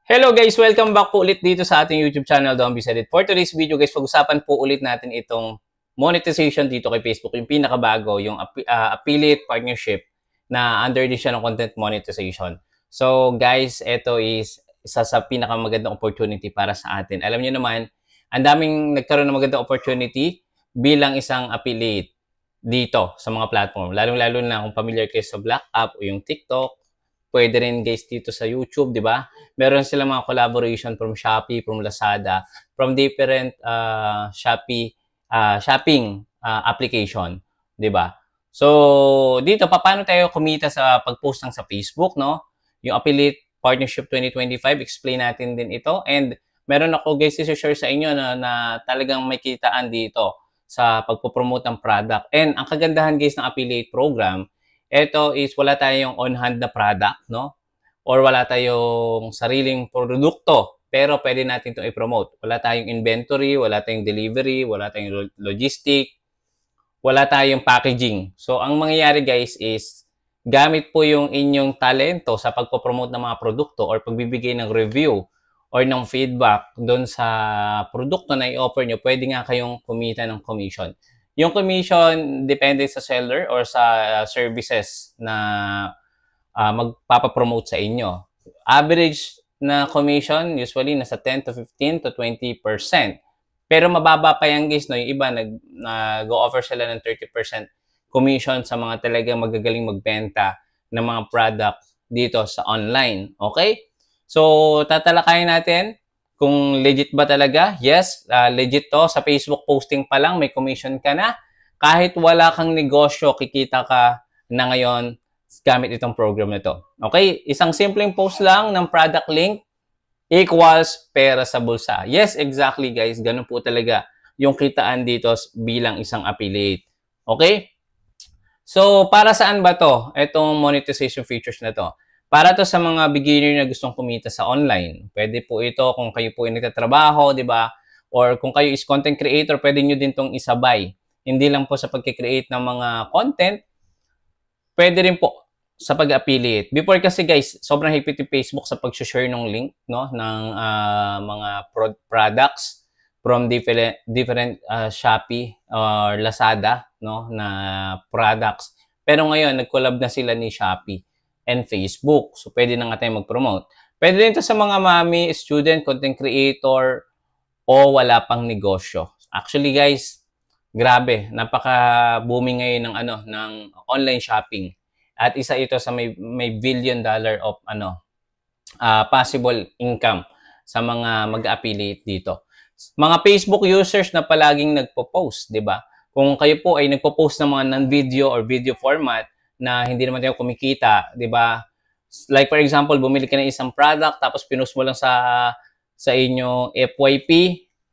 Hello guys! Welcome back po ulit dito sa ating YouTube channel, Don Bisalit. For today's video guys, pag-usapan po ulit natin itong monetization dito kay Facebook. Yung pinakabago, yung affiliate partnership na under din siya ng content monetization. So guys, ito is isa sa pinakamagandang opportunity para sa atin. Alam niyo naman, ang daming nagkaroon ng magandang opportunity bilang isang affiliate dito sa mga platform. Lalong-lalo na kung familiar kayo sa Black App o yung TikTok. Pwede rin guys dito sa YouTube, di ba? Meron sila mga collaboration from Shopee, from Lazada, from different shopping application, di ba? So, dito, paano tayo kumita sa pag-post ng sa Facebook, no? Yung Affiliate Partnership 2025, explain natin din ito. And meron ako guys i-share sa inyo na talagang may kitaan dito sa pagpopromote ng product. And ang kagandahan guys ng affiliate program, ito is wala tayong on-hand na product, no? Or wala tayong sariling produkto, pero pwede natin itong i-promote. Wala tayong inventory, wala tayong delivery, wala tayong logistic, wala tayong packaging. So, ang mangyayari guys is, gamit po yung inyong talento sa pagpopromote ng mga produkto or pagbibigay ng review or ng feedback doon sa produkto na i-offer nyo, pwede nga kayong kumita ng commission. Yung commission depende sa seller or sa services na magpapapromote sa inyo. Average na commission usually nasa 10 to 15 to 20%. Pero mababa pa yan guys, no? Yung iba nag-offer sila ng 30% commission sa mga talagang magagaling magbenta ng mga product dito sa online. Okay? So, tatalakayin natin kung legit ba talaga. Yes, legit to. Sa Facebook posting pa lang, may commission ka na. Kahit wala kang negosyo, kikita ka na ngayon gamit itong program na to. Okay? Isang simpleng post lang ng product link equals pera sa bulsa. Yes, exactly guys. Ganun po talaga yung kitaan dito bilang isang affiliate. Okay? So, para saan ba to? Itong monetization features na to. Para to sa mga beginner na gustong kumita sa online. Pwede po ito kung kayo po ay nagtatrabaho, di ba? Or kung kayo is content creator, pwede nyo din itong isabay. Hindi lang po sa pag-create ng mga content, pwede rin po sa pag-affiliate. Before kasi guys, sobrang higpit yung Facebook sa pag-share ng link, no, ng mga products from different Shopee or Lazada, no, na products. Pero ngayon, nag-collab na sila ni Shopee and Facebook. So, pwede na nga tayo mag-promote. Pwede rin ito sa mga mami, student, content creator, o wala pang negosyo. Actually, guys, grabe. Napaka-booming ngayon ng online shopping. At isa ito sa may $1 billion of possible income sa mga mag-affiliate dito. Mga Facebook users na palaging nagpo-post, di ba? Kung kayo po ay nagpo-post ng mga non-video or video format, na hindi naman tayo kumikita, 'di ba? Like for example, bumili ka ng isang product tapos pinost mo lang sa inyo FYP,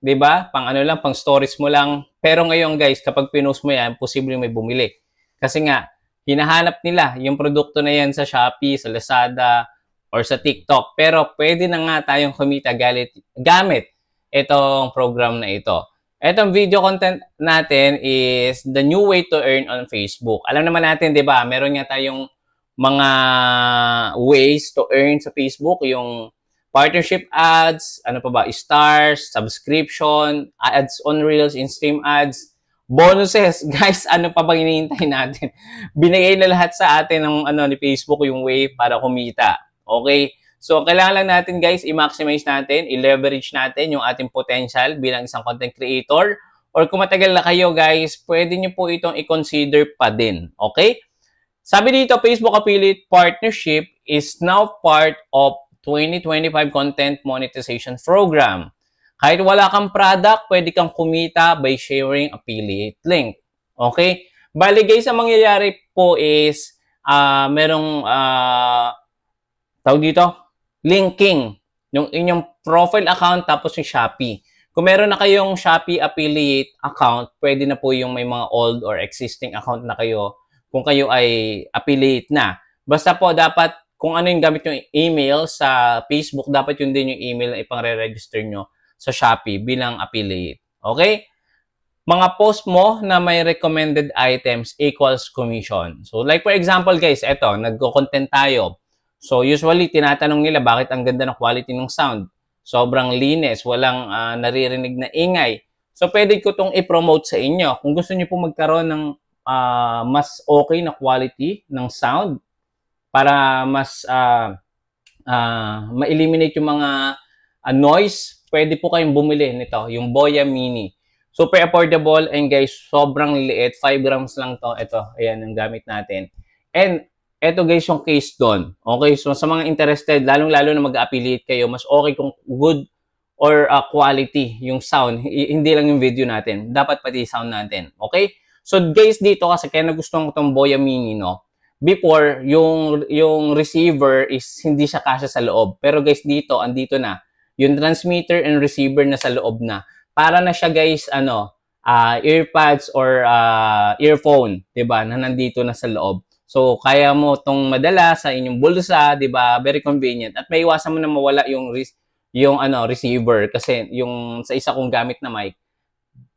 'di ba? Pang pang stories mo lang. Pero ngayon, guys, kapag pinost mo 'yan, posible may bumili. Kasi nga hinahanap nila yung produkto na 'yan sa Shopee, sa Lazada, or sa TikTok. Pero pwede na nga tayong kumita gamit itong program na ito. Etong video content natin is the new way to earn on Facebook. Alam naman natin, di ba? Meron nga tayong mga ways to earn sa Facebook. Yung partnership ads, ano pa ba? Stars, subscription, ads on Reels, in-stream ads, bonuses. Guys, ano pa bang hinihintay natin? Binigay na lahat sa atin ng ni Facebook yung way para kumita. Okay? So, kailangan lang natin guys, i-maximize natin, i-leverage natin yung ating potential bilang isang content creator. Or kung matagal na kayo guys, pwede nyo po itong i-consider pa din. Okay? Sabi dito, Facebook Affiliate Partnership is now part of 2025 Content Monetization Program. Kahit wala kang product, pwede kang kumita by sharing affiliate link. Okay? Bali guys, ang mangyayari po is, merong, tawag dito, linking yung inyong profile account tapos yung Shopee. Kung meron na kayong Shopee affiliate account, pwede na po yung may mga old or existing account na kayo kung kayo ay affiliate na. Basta po dapat kung ano yung gamit yung email sa Facebook, dapat yun din yung email na ipang-re-register nyo sa Shopee bilang affiliate. Okay? Mga post mo na may recommended items equals commission. So like for example guys, eto, nagko-content tayo. So usually tinatanong nila bakit ang ganda ng quality ng sound. Sobrang linis, walang naririnig na ingay. So pwede ko tong i-promote sa inyo. Kung gusto niyo po magkaroon ng mas okay na quality ng sound para mas ma-eliminate yung mga noise, pwede po kayong bumili nito, yung Boya Mini. Super affordable and guys, sobrang liit. 5 grams lang to. Ito, ayan ang gamit natin. And ito guys yung case doon. Okay, so sa mga interested, lalong-lalo na mag-affiliate kayo, mas okay kung good or quality yung sound. Hindi lang yung video natin. Dapat pati sound natin. Okay? So guys, dito kasi kaya nagustuhan ko itong Boya Mini, no? Before, yung receiver is hindi siya kasya sa loob. Pero guys, dito, andito na. Yung transmitter and receiver na sa loob na. Para na siya guys, earpads or earphone, 'di ba? Na nandito na sa loob. So kaya mo tong madala sa inyong bulsa, 'di ba? Very convenient. At may iwasan mo na mawala yung receiver kasi yung sa isa kong gamit na mic,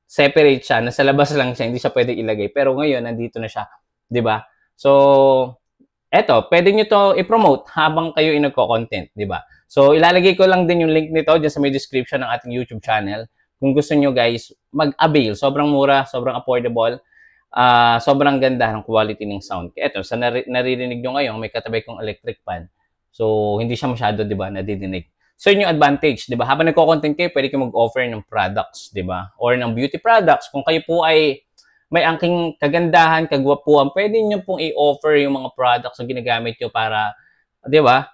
separate siya, nasa labas lang siya, hindi siya pwedeng ilagay. Pero ngayon nandito na siya, 'di ba? So eto, pwede nyo to i-promote habang kayo nagko-content, 'di ba? So ilalagay ko lang din yung link nito diyan sa may description ng ating YouTube channel. Kung gusto nyo guys, mag-avail. Sobrang mura, sobrang affordable, sobrang ganda ng quality ng sound. Ito, sa naririnig nyo ngayon, may katabay kong electric fan. So, hindi siya masyado, di ba, nadidinig. So, yun yung advantage, di ba? Habang nagko-content kayo, pwede kayo mag-offer ng products, di ba? Or ng beauty products. Kung kayo po ay may angking kagandahan, kagwapuan, pwede nyo pong i-offer yung mga products na ginagamit nyo para, di ba,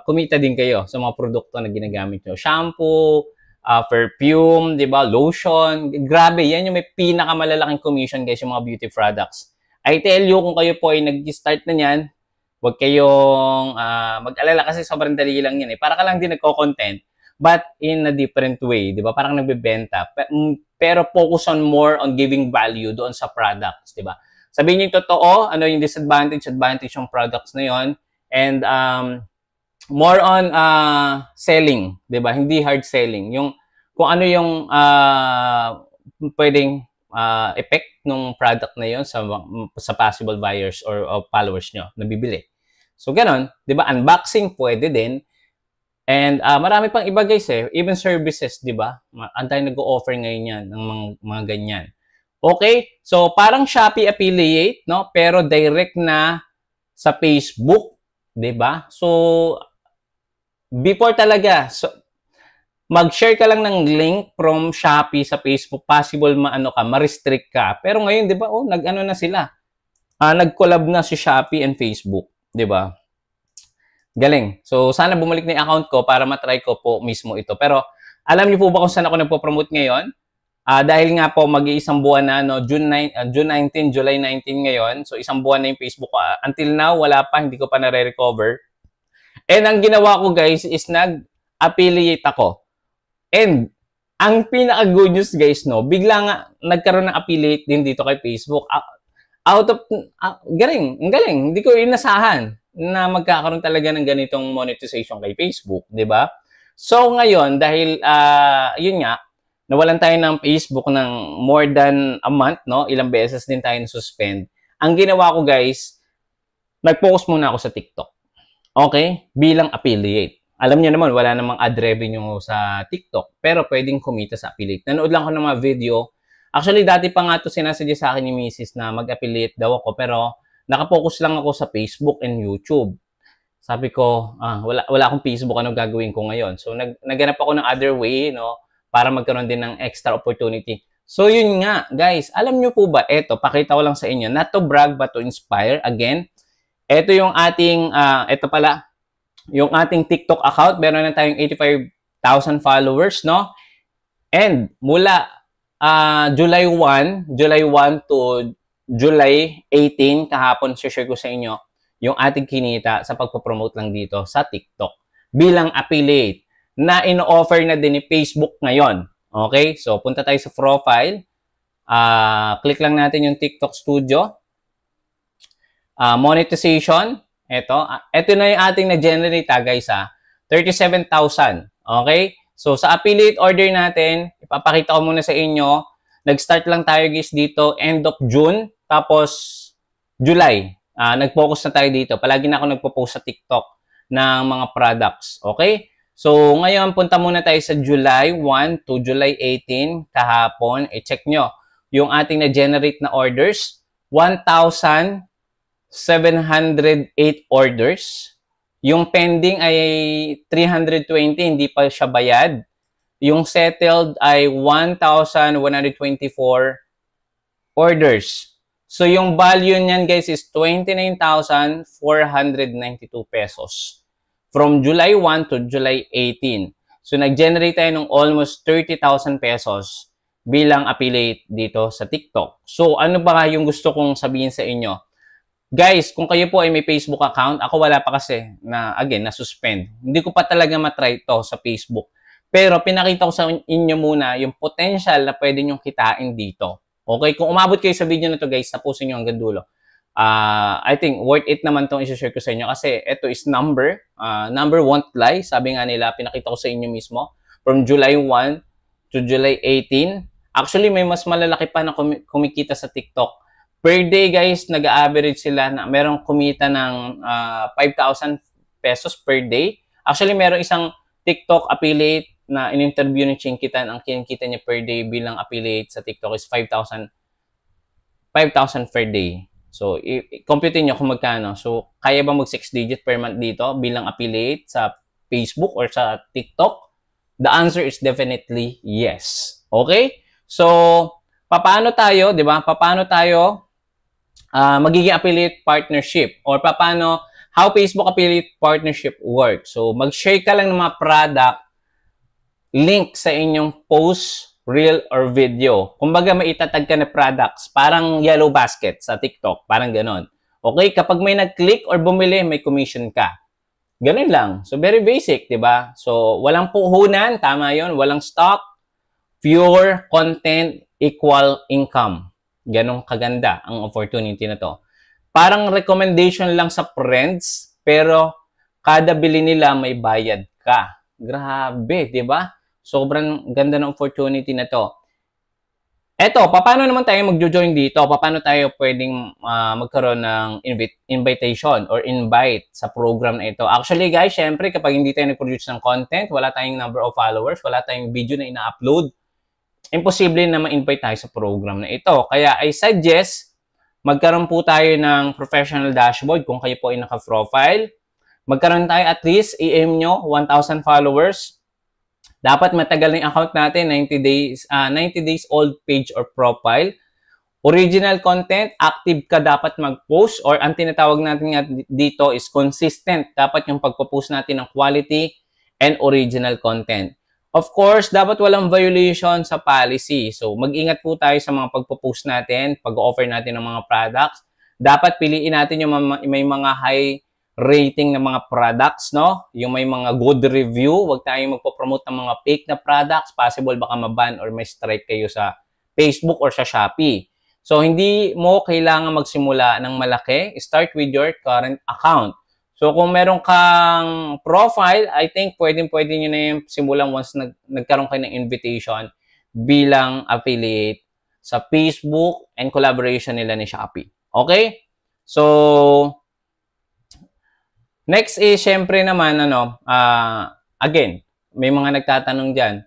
kumita din kayo sa mga produkto na ginagamit nyo. Shampoo, perfume, 'di ba? Lotion. Grabe, 'yan yung may pinakamalalaking commission guys, yung mga beauty products. I tell you, kung kayo po ay nag-start na niyan, huwag kayong mag-alala kasi sobrang dali lang 'yan eh. Para ka lang din nagko-content but in a different way, 'di ba? Parang nagbebenta. Pero focus on more on giving value doon sa products, 'di ba? Sabihin niyo totoo, ano yung advantage ng products na 'yon, and more on selling, 'di ba? Hindi hard selling. Yung kung ano yung pwedeng effect ng product na 'yon sa possible buyers or followers nyo na bibili. So ganon, 'di ba? Unboxing pwede din. And marami pang iba guys eh, even services, 'di ba? Antay nag-o-offer ngayon 'yan ng mga ganyan. Okay? So parang Shopee affiliate, no? Pero direct na sa Facebook, 'di ba? So before talaga, so, mag-share ka lang ng link from Shopee sa Facebook, possible ma-restrict ka. Pero ngayon, 'di ba? Oh, nag-ano na sila. Nag-collab na si Shopee and Facebook, 'di ba? Galing. So sana bumalik na 'yung account ko para ma-try ko po mismo ito. Pero alam niyo po ba kung saan ako nagpo-promote ngayon? Dahil nga po mag-iisang buwan na, no, June 19, July 19 ngayon. So isang buwan na 'yung Facebook ko. Until now, wala pa, hindi ko pa na-recover. And ang ginawa ko guys is nag-affiliate ako. And ang pinaka-good news guys, no, bigla nga nagkaroon ng affiliate din dito kay Facebook. Out of, galing, ang galing. Hindi ko inasahan na magkakaroon talaga ng ganitong monetization kay Facebook, di ba? So ngayon, dahil yun nga, nawalan tayo ng Facebook ng more than a month, no? Ilang beses din tayo na-suspend. Ang ginawa ko guys, nag-focus muna ako sa TikTok. Okay? Bilang affiliate. Alam niyo naman, wala namang ad revenue sa TikTok, pero pwedeng kumita sa affiliate. Nanood lang ako ng mga video. Actually, dati pa nga ito sinasadya sa akin ni Mrs. na mag-affiliate daw ako, pero nakapokus lang ako sa Facebook and YouTube. Sabi ko, wala akong Facebook, ano gagawin ko ngayon? So, naghanap ako ng other way, no, para magkaroon din ng extra opportunity. So, yun nga, guys. Alam niyo po ba, eto, pakita ko lang sa inyo, not to brag but to inspire. Again, ito yung ating, ito pala, yung ating TikTok account. Meron na tayong 85,000 followers, no? And mula July 1 to July 18, kahapon, share ko sa inyo yung ating kinita sa pagpapromote lang dito sa TikTok bilang affiliate na ino-offer na din ni Facebook ngayon. Okay? So, punta tayo sa profile. Click lang natin yung TikTok Studio. Monetization, ito na yung ating na-generate guys 37,000. Okay? So sa affiliate order natin, ipapakita ko muna sa inyo. Nag-start lang tayo guys dito end of June, tapos July. nag-focus na tayo dito. Palagi na ako nagpo-post sa TikTok ng mga products. Okay? So, ngayon, punta muna tayo sa July 1 to July 18, kahapon. I-check nyo yung ating na-generate na orders. 1,708 orders. Yung pending ay 320, hindi pa siya bayad. Yung settled ay 1,124 orders. So, yung value niyan, guys, is 29,492 pesos. From July 1 to July 18. So, nag-generate tayo ng almost 30,000 pesos bilang affiliate dito sa TikTok. So, ano ba yung gusto kong sabihin sa inyo? Guys, kung kayo po ay may Facebook account, ako wala pa kasi na, again, na-suspend. Hindi ko pa talaga matry to sa Facebook. Pero pinakita ko sa inyo muna yung potential na pwede nyong kitain dito. Okay? Kung umabot kayo sa video na to, guys, tapusin nyo hanggang dulo. I think worth it naman itong isi-share ko sa inyo kasi ito is number. Number won't lie. Sabi nga nila, pinakita ko sa inyo mismo. From July 1 to July 18. Actually, may mas malalaki pa na kumikita sa TikTok. Per day, guys, nag-average sila na merong kumita ng 5,000 pesos per day. Actually, merong isang TikTok affiliate na in-interview ni Chinkitan. Ang kinikita niya per day bilang affiliate sa TikTok is 5,000 per day. So, i-compute nyo kung magkano. So, kaya ba mag 6 digit per month dito bilang affiliate sa Facebook or sa TikTok? The answer is definitely yes. Okay? So, paano tayo, di ba? Paano tayo magiging affiliate partnership? Or paano, how Facebook affiliate partnership works? So, mag-share ka lang ng mga product link sa inyong post, reel, or video. Kumbaga, may itatag ka na products. Parang yellow basket sa TikTok. Parang ganon. Okay? Kapag may nag-click or bumili, may commission ka. Ganon lang. So, very basic, di ba? So, walang puhunan. Tama yon. Walang stock. Pure content equal income. Ganong kaganda ang opportunity na to. Parang recommendation lang sa friends, pero kada bili nila may bayad ka. Grabe, di ba? Sobrang ganda ng opportunity na to. Eto, paano naman tayo magjo-join dito? Paano tayo pwedeng magkaroon ng invitation or invite sa program na ito? Actually, guys, syempre, kapag hindi tayo nag-produce ng content, wala tayong number of followers, wala tayong video na ina-upload, imposible na ma-invite tayo sa program na ito. Kaya I suggest, magkaroon po tayo ng professional dashboard kung kayo po ay naka-profile. Magkaroon tayo at least, i-aim nyo, 1,000 followers. Dapat matagal na yung account natin, 90 days old page or profile. Original content, active ka dapat mag-post or ang tinatawag natin dito is consistent. Dapat yung pagpo-post natin ng quality and original content. Of course, dapat walang violation sa policy. So, mag-ingat po tayo sa mga pagpo-post natin, pag-offer natin ng mga products. Dapat piliin natin yung may mga high rating ng mga products, no? Yung may mga good review. Huwag tayong magpo-promote ng mga fake na products. Possible baka maban or may strike kayo sa Facebook or sa Shopee. So, hindi mo kailangan magsimula ng malaki. Start with your current account. So, kung meron kang profile, I think pwedeng-pwede nyo na yung simulan once nagkaroon kayo ng invitation bilang affiliate sa Facebook and collaboration nila ni Shopee. Okay? So, next is, syempre naman, again, may mga nagtatanong dyan,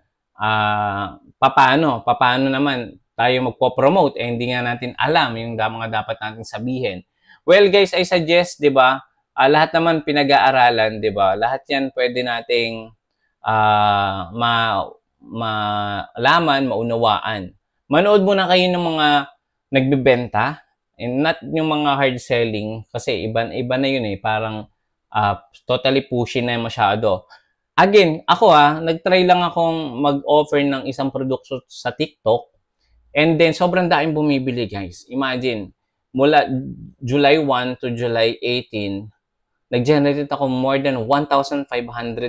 paano naman tayo magpo-promote? Hindi nga natin alam yung mga dapat natin sabihin. Well, guys, I suggest, di ba, lahat naman pinag-aaralan, di ba? Lahat yan pwede nating malaman, maunawaan. Manood muna kayo ng mga nagbibenta, and not yung mga hard selling, kasi iba na yun eh, parang totally pushy na masyado. Again, ako nag-try lang akong mag-offer ng isang produkto sa TikTok, and then sobrang daing bumibili, guys. Imagine, mula July 1 to July 18, nag-generate ako more than 1,500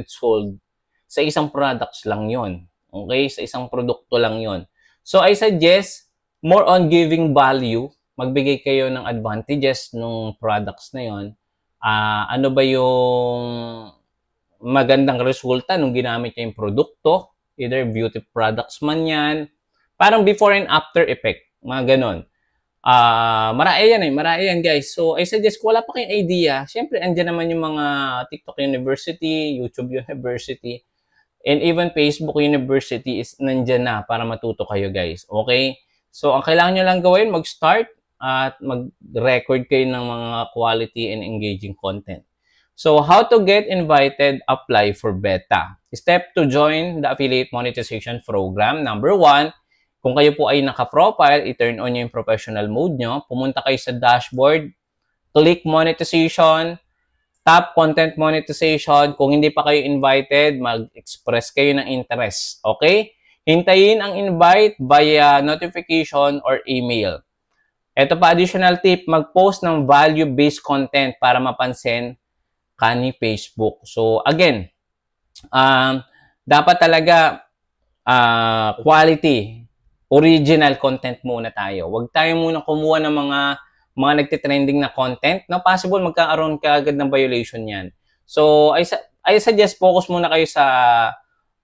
sold sa isang products lang yon. Okay? Sa isang produkto lang yon. So, I suggest, more on giving value, magbigay kayo ng advantages ng products na yon. Ano ba yung magandang resulta nung ginamit niya yung produkto? Either beauty products man yan. Parang before and after effect. Mga ganon. Marami yan marami yan guys. So, I suggest kung wala pa kayong idea, syempre, andyan naman yung mga TikTok University, YouTube University, and even Facebook University is nandyan na para matuto kayo guys. Okay? So, ang kailangan nyo lang gawin, mag-start at mag-record kayo ng mga quality and engaging content. So, how to get invited, apply for beta. Step to join the affiliate monetization program. Number 1, kung kayo po ay naka-profile, i-turn on nyo yung professional mode nyo. Pumunta kayo sa dashboard, click monetization, tap content monetization. Kung hindi pa kayo invited, mag-express kayo ng interest. Okay? Hintayin ang invite via notification or email. Ito pa additional tip, mag-post ng value-based content para mapansin ka ni Facebook. So, again, dapat talaga quality, original content muna tayo. Huwag tayo muna kumuha ng mga nagtitrending na content. No, possible magkakaroon ka agad ng violation yan. So, I suggest focus muna kayo sa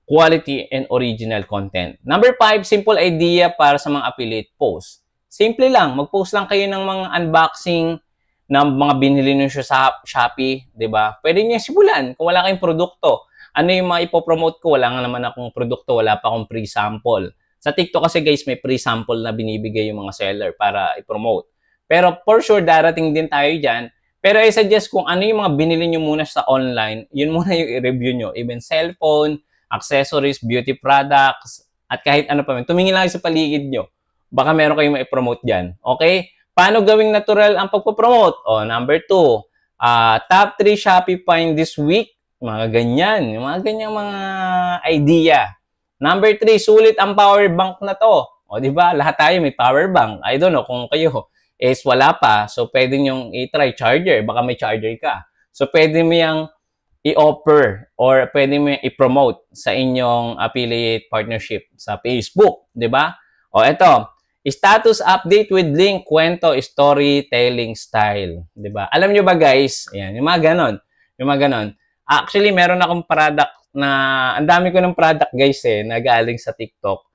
quality and original content. Number 5, simple idea para sa mga affiliate posts. Simple lang. Mag-post lang kayo ng mga unboxing ng mga binili nyo sa Shopee. Diba? Pwede nyo simulan kung wala kayong produkto. Ano yung mga ipopromote ko? Wala nga naman akong produkto. Wala pa akong pre-sample. Sa TikTok kasi guys, may pre-sample na binibigay yung mga seller para i-promote. Pero for sure, darating din tayo dyan. Pero I suggest kung ano yung mga binili nyo muna sa online, yun muna yung i-review nyo. Even cellphone, accessories, beauty products, at kahit ano pa man. Tumingin lang sa paligid nyo. Baka meron kayong ma-promote dyan. Okay? Paano gawing natural ang pagpo-promote? Number 2, top 3 Shopee find this week. Mga ganyan. Mga ganyang mga idea. Number 3, sulit ang power bank na to. Di ba? Lahat tayo may power bank. I don't know kung kayo is wala pa. So, pwede nyong i-try charger. Baka may charger ka. So, pwede mo yung i-offer or pwede mo yung i-promote sa inyong affiliate partnership sa Facebook. Di ba? Ito. Status update with link, kwento, storytelling style. Di ba? Alam nyo ba guys? Ayan, yung mga ganon. Yung mga ganon. Actually, meron akong product na, ang dami ko ng product guys na galing sa TikTok.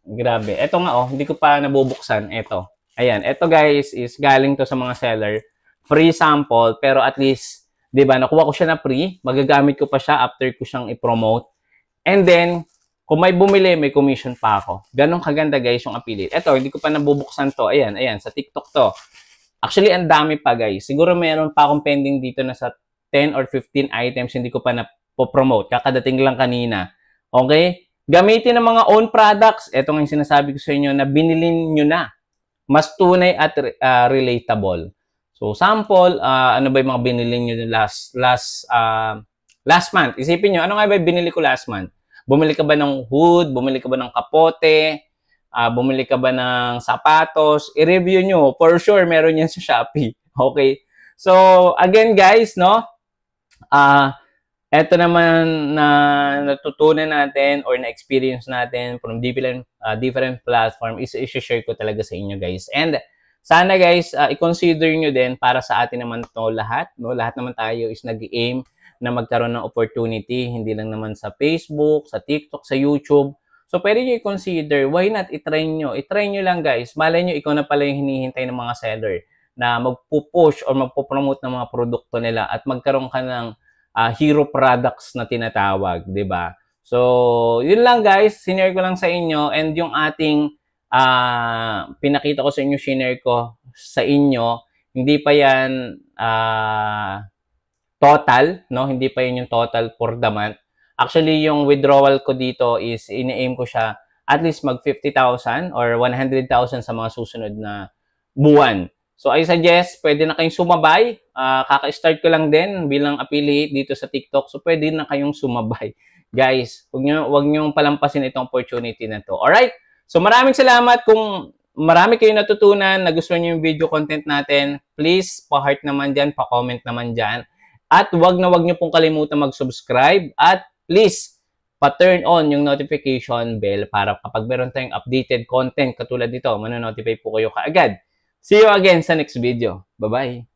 Grabe. Ito nga hindi ko pa nabubuksan. Ito. Ayan. Ito guys is galing to sa mga seller. Free sample, pero at least, di ba, nakuha ko siya na free. Magagamit ko pa siya after ko siyang i-promote. And then, kung may bumili, may commission pa ako. Ganong kaganda guys yung affiliate. Ito, hindi ko pa nabubuksan to. Ayan, ayan, sa TikTok to. Actually, ang dami pa guys. Siguro meron pa akong pending dito na sa 10 or 15 items hindi ko pa na-promote. Kakadating lang kanina. Okay? Gamitin ng mga own products. Ito nga yung sinasabi ko sa inyo na binili nyo na. Mas tunay at relatable. So, sample, ano ba yung mga binili nyo last month? Isipin nyo, ano nga ba yung binili ko last month? Bumili ka ba ng hood? Bumili ka ba ng kapote? Bumili ka ba ng sapatos? I-review nyo. For sure, meron yan sa Shopee. Okay? So, again guys, no? Ito naman na natutunan natin or na-experience natin from different platform is i-share ko talaga sa inyo guys. And sana guys, i-consider nyo din para sa atin naman to lahat. No? Lahat naman tayo is nag-aim na magkaroon ng opportunity. Hindi lang naman sa Facebook, sa TikTok, sa YouTube. So, pwede nyo i-consider. Why not? I-try nyo. I-try nyo lang guys. Malay nyo, ikaw na pala yung hinihintay ng mga seller na magpupush or magpupromote ng mga produkto nila at magkaroon ka ng hero products na tinatawag, 'di ba? So, yun lang guys, sinare ko lang sa inyo and yung ating pinakita ko sa inyo, sinare ko sa inyo, hindi pa yan total, no? Hindi pa yun yung total for the month. Actually, yung withdrawal ko dito is ini-aim ko siya at least mag 50,000 or 100,000 sa mga susunod na buwan. So, I suggest, pwede na kayong sumabay. Kaka-start ko lang din bilang affiliate dito sa TikTok. So, pwede na kayong sumabay. Guys, huwag nyo palampasin itong opportunity na to. Alright? So, maraming salamat. Kung marami kayong natutunan, nagustuhan nyo yung video content natin, please, pa-heart naman dyan, pa-comment naman dyan. At huwag nyo pong kalimutan mag-subscribe. At please, pa-turn on yung notification bell para kapag meron tayong updated content katulad nito, manonotify po kayo kaagad. See you again sa next video. Bye-bye!